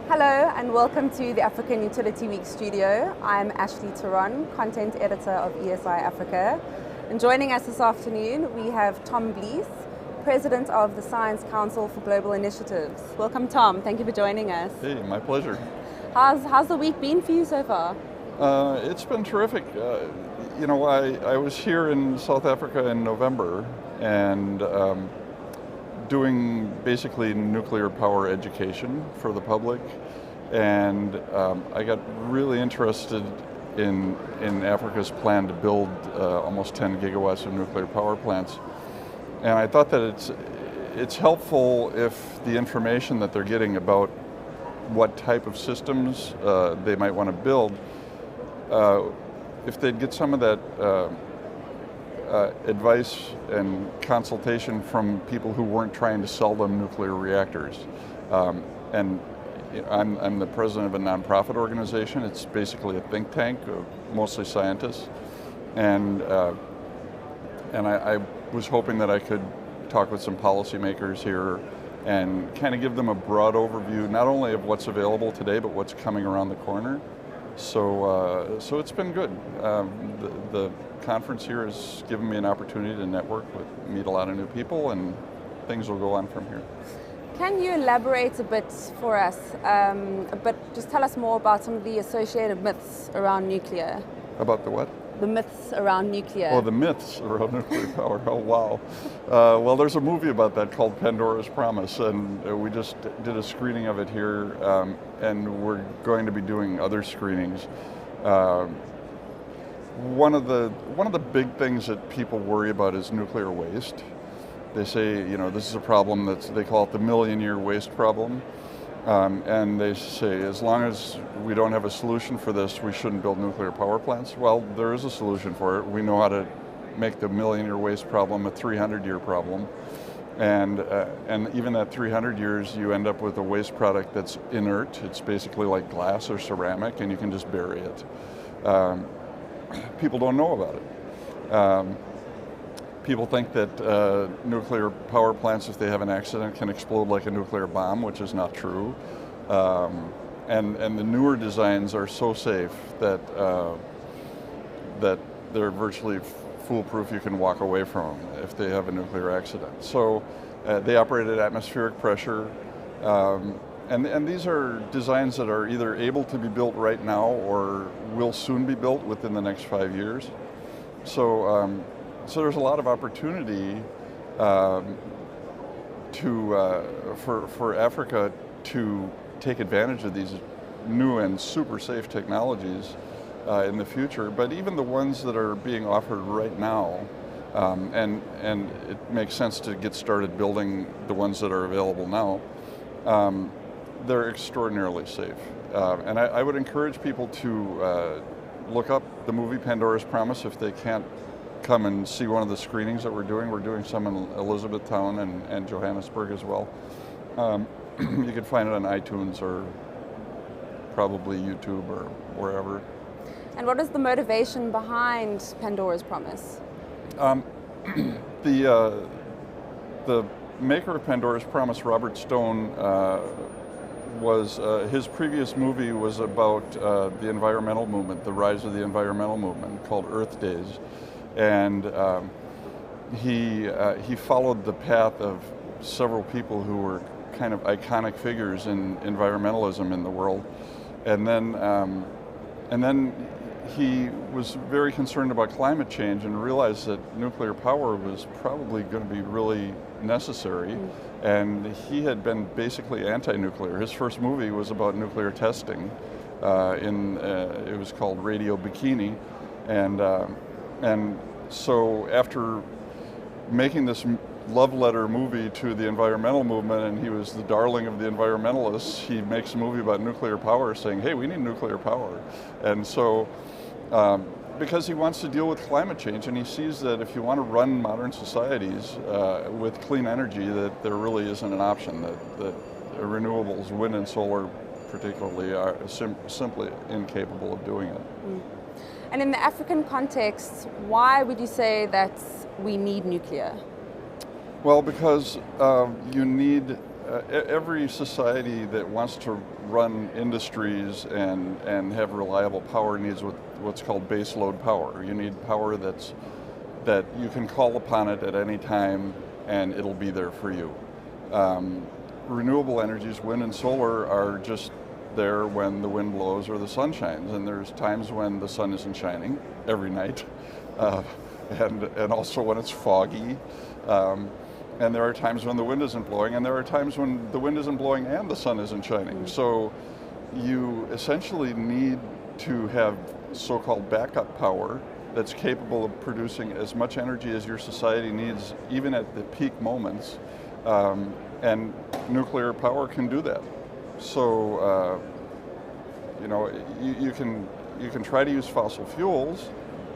Hello and welcome to the African Utility Week studio. I'm Ashley Turon, Content Editor of ESI Africa. And joining us this afternoon, we have Tom Blees, President of the Science Council for Global Initiatives. Welcome, Tom. Thank you for joining us. Hey, my pleasure. How's the week been for you so far? It's been terrific. I was here in South Africa in November and doing basically nuclear power education for the public, and I got really interested in Africa's plan to build almost 10 gigawatts of nuclear power plants. And I thought that it's helpful if the information that they're getting about what type of systems they might want to build, if they'd get some of that advice and consultation from people who weren't trying to sell them nuclear reactors. And I'm the president of a nonprofit organization. It's basically a think tank of mostly scientists. And I was hoping that I could talk with some policymakers here and kind of give them a broad overview, not only of what's available today, but what's coming around the corner. So it's been good. The conference here has given me an opportunity to network meet a lot of new people, and things will go on from here. Can you elaborate a bit for us, just tell us more about some of the associated myths around nuclear? About the what? The myths around nuclear. Oh, the myths around nuclear power. Oh, wow. Well, there's a movie about that called Pandoras Promise, and we just did a screening of it here, and we're going to be doing other screenings. One of the big things that people worry about is nuclear waste. They say, this is a problem they call it the million-year waste problem. And they say, as long as we don't have a solution for this, we shouldn't build nuclear power plants. Well, there is a solution for it. We know how to make the million-year waste problem a 300-year problem. And even at 300 years, you end up with a waste product that's inert. It's basically like glass or ceramic, and you can just bury it. People don't know about it. People think that nuclear power plants, if they have an accident, can explode like a nuclear bomb, which is not true. And the newer designs are so safe that they're virtually foolproof. You can walk away from them if they have a nuclear accident. So they operate at atmospheric pressure. And these are designs that are either able to be built right now or will soon be built within the next 5 years. So there's a lot of opportunity for Africa to take advantage of these new and super safe technologies in the future. But even the ones that are being offered right now, and it makes sense to get started building the ones that are available now, they're extraordinarily safe. And I would encourage people to look up the movie Pandoras Promise if they can't come and see one of the screenings that we're doing. We're doing some in Elizabethtown and Johannesburg as well. You can find it on iTunes or probably YouTube or wherever. And what is the motivation behind Pandoras Promise? The maker of Pandoras Promise, Robert Stone, his previous movie was about the environmental movement, the rise of the environmental movement, called Earth Days. And he followed the path of several people who were kind of iconic figures in environmentalism in the world. And then he was very concerned about climate change and realized that nuclear power was probably going to be really necessary. And he had been basically anti-nuclear. His first movie was about nuclear testing. It was called Radio Bikini. And so after making this love letter movie to the environmental movement, and he was the darling of the environmentalists, he makes a movie about nuclear power saying, hey, we need nuclear power. And so, because he wants to deal with climate change, and he sees that if you want to run modern societies with clean energy, that there really isn't an option, that renewables, wind and solar particularly, are simply incapable of doing it. And in the African context, why would you say that we need nuclear? Well, because you need every society that wants to run industries and have reliable power needs what's called base load power. You need power that you can call upon it at any time and it'll be there for you. Renewable energies, wind and solar, are just there when the wind blows or the sun shines, and there's times when the sun isn't shining every night, and also when it's foggy. And there are times when the wind isn't blowing, and there are times when the wind isn't blowing and the sun isn't shining. So you essentially need to have so-called backup power that's capable of producing as much energy as your society needs, even at the peak moments. And nuclear power can do that. So, you can try to use fossil fuels.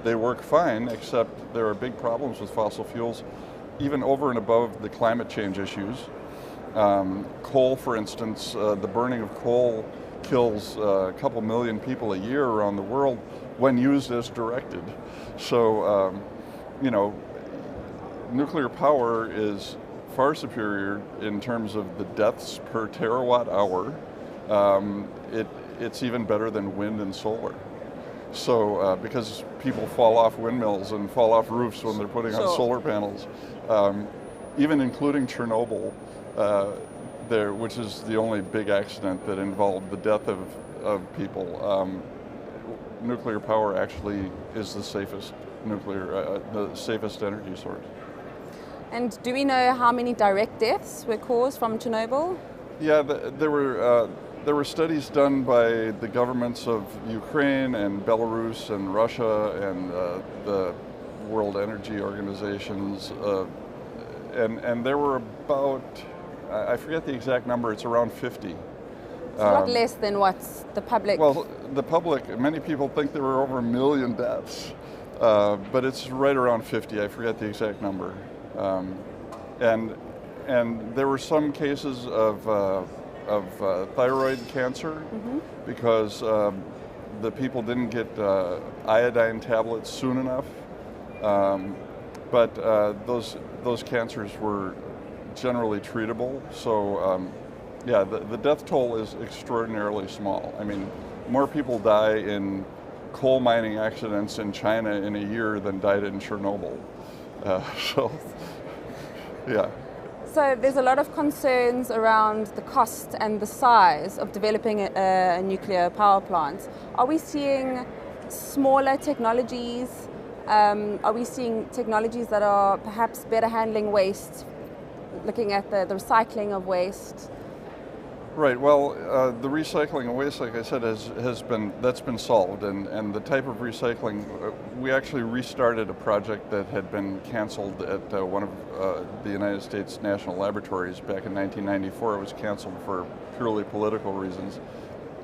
They work fine, except there are big problems with fossil fuels, even over and above the climate change issues. Coal, for instance, the burning of coal kills a couple million people a year around the world when used as directed. So, nuclear power is far superior in terms of the deaths per terawatt hour. It's even better than wind and solar. So, because people fall off windmills and fall off roofs when they're putting on solar panels, even including Chernobyl, which is the only big accident that involved the death of people. Nuclear power actually is the safest the safest energy source. And do we know how many direct deaths were caused from Chernobyl? Yeah, there were studies done by the governments of Ukraine and Belarus and Russia and the World Energy Organizations, and there were about, I forget the exact number, it's around 50. It's a lot less than what the public... Well, the public, many people think there were over 1 million deaths, but it's right around 50, I forget the exact number. And there were some cases of thyroid cancer because the people didn't get iodine tablets soon enough. But those cancers were generally treatable. So yeah, the death toll is extraordinarily small. I mean, more people die in coal mining accidents in China in a year than died in Chernobyl. So, yeah. So there's a lot of concerns around the cost and the size of developing a nuclear power plant. Are we seeing smaller technologies? Are we seeing technologies that are perhaps better handling waste, looking at the recycling of waste? Right. Well, the recycling of waste, like I said, that's been solved, and the type of recycling, we actually restarted a project that had been canceled at one of the United States national laboratories back in 1994. It was canceled for purely political reasons.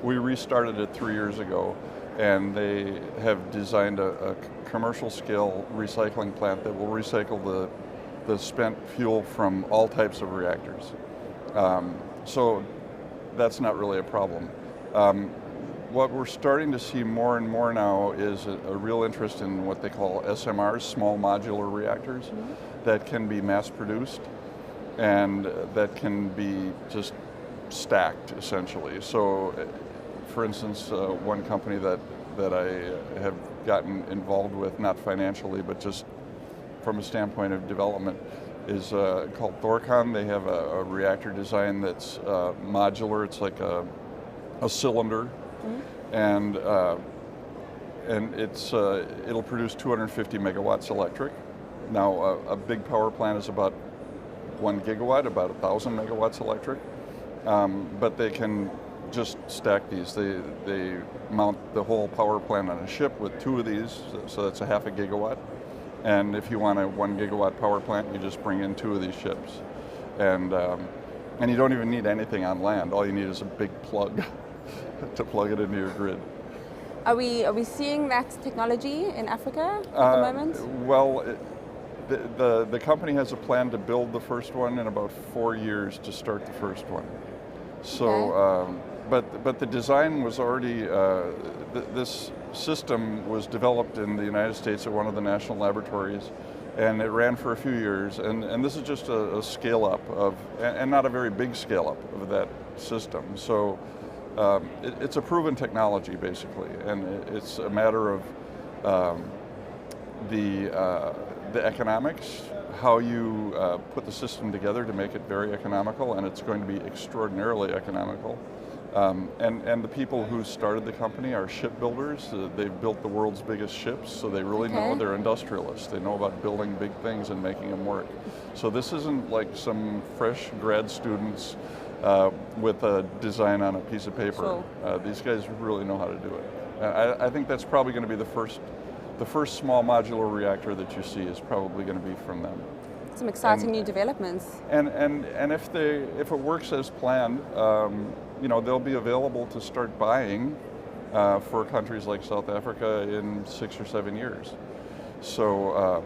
We restarted it 3 years ago, and they have designed a commercial scale recycling plant that will recycle the spent fuel from all types of reactors. So that's not really a problem. What we're starting to see more and more now is a real interest in what they call SMRs, small modular reactors, that can be mass produced and that can be just stacked essentially. So, for instance, one company that I have gotten involved with, not financially, but just from a standpoint of development, is called Thorcon. They have a reactor design that's modular. It's like a cylinder, and it'll produce 250 megawatts electric. Now, a big power plant is about 1 gigawatt, about 1,000 megawatts electric, but they can just stack these. They mount the whole power plant on a ship with 2 of these, so that's a half a gigawatt. And if you want a 1 gigawatt power plant, you just bring in 2 of these ships. And you don't even need anything on land. All you need is a big plug to plug it into your grid. Are we seeing that technology in Africa at the moment? Well, the company has a plan to build the first one in about 4 years to start the first one. So, okay. But the design was already, this system was developed in the United States at one of the national laboratories, And it ran for a few years, and this is just a scale up of, and not a very big scale up of that system. So it's a proven technology basically, and it's a matter of the economics, how you put the system together to make it very economical, and it's going to be extraordinarily economical. And the people who started the company are shipbuilders. They've built the world's biggest ships, so they really know. They're industrialists. They know about building big things and making them work. So this isn't like some fresh grad students with a design on a piece of paper. Sure. These guys really know how to do it. I think that's probably going to be the first small modular reactor that you see is probably going to be from them. Some exciting new developments. And if it works as planned, they'll be available to start buying for countries like South Africa in 6 or 7 years. So,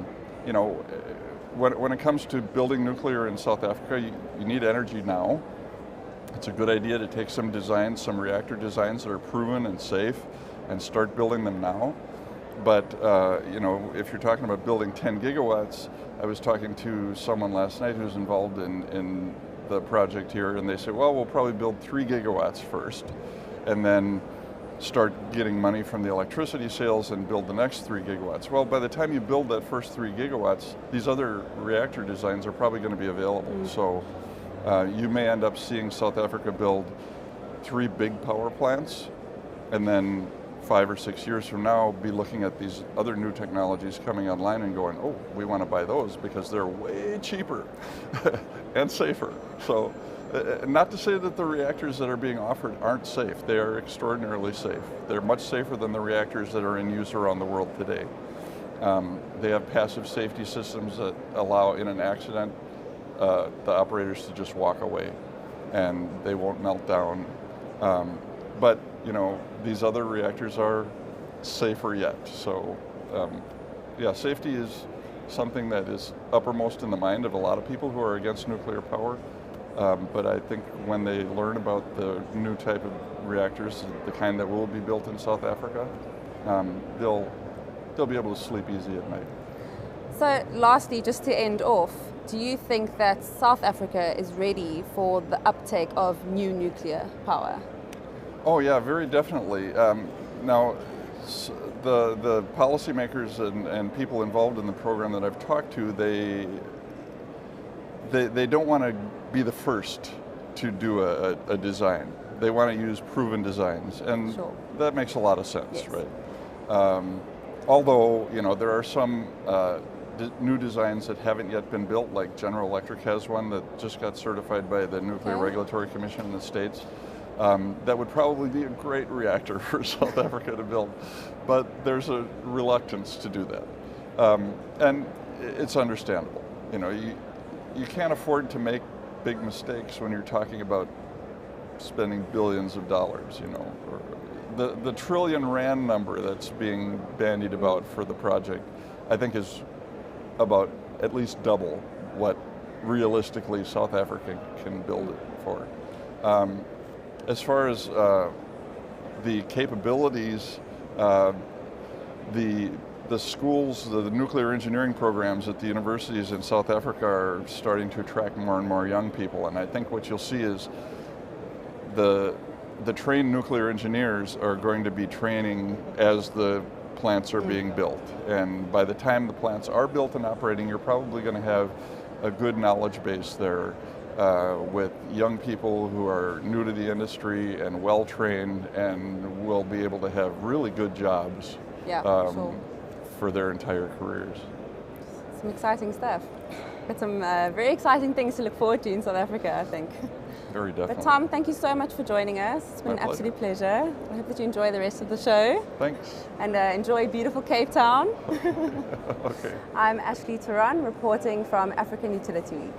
when it comes to building nuclear in South Africa, you need energy now. It's a good idea to take some designs, some reactor designs that are proven and safe, and start building them now. But if you're talking about building 10 gigawatts, I was talking to someone last night who's involved in the project here, and they say, well, we'll probably build 3 gigawatts first, and then start getting money from the electricity sales and build the next 3 gigawatts. Well, by the time you build that first 3 gigawatts, these other reactor designs are probably going to be available. So you may end up seeing South Africa build 3 big power plants, and then 5 or 6 years from now be looking at these other new technologies coming online and going, oh, we want to buy those because they're way cheaper and safer. So not to say that the reactors that are being offered aren't safe. They are extraordinarily safe. They're much safer than the reactors that are in use around the world today. They have passive safety systems that allow, in an accident, the operators to just walk away and they won't melt down. But these other reactors are safer yet. So safety is something that is uppermost in the mind of a lot of people who are against nuclear power. But I think when they learn about the new type of reactors, the kind that will be built in South Africa, they'll be able to sleep easy at night. So lastly, just to end off, do you think that South Africa is ready for the uptake of new nuclear power? Oh yeah, very definitely. Now, the policymakers and people involved in the program that I've talked to, they don't want to be the first to do a design. They want to use proven designs, and sure. That makes a lot of sense, yes. Right? Although, there are some new designs that haven't yet been built, like General Electric has one that just got certified by the Nuclear Regulatory Commission in the States. That would probably be a great reactor for South Africa to build, but there's a reluctance to do that, and it's understandable. You can't afford to make big mistakes when you're talking about spending billions of dollars. Or the trillion rand number that's being bandied about for the project, I think, is about at least double what realistically South Africa can build it for. As far as the capabilities, the schools, the nuclear engineering programs at the universities in South Africa are starting to attract more and more young people, and I think what you'll see is the trained nuclear engineers are going to be training as the plants are being built, and by the time the plants are built and operating, you're probably going to have a good knowledge base there with young people who are new to the industry and well trained and will be able to have really good jobs for their entire careers. Some exciting stuff. Got some very exciting things to look forward to in South Africa, I think. Very definitely. But Tom, thank you so much for joining us. It's been an absolute pleasure. I hope that you enjoy the rest of the show. Thanks. And enjoy beautiful Cape Town. Okay. I'm Ashley Turan, reporting from African Utility Week.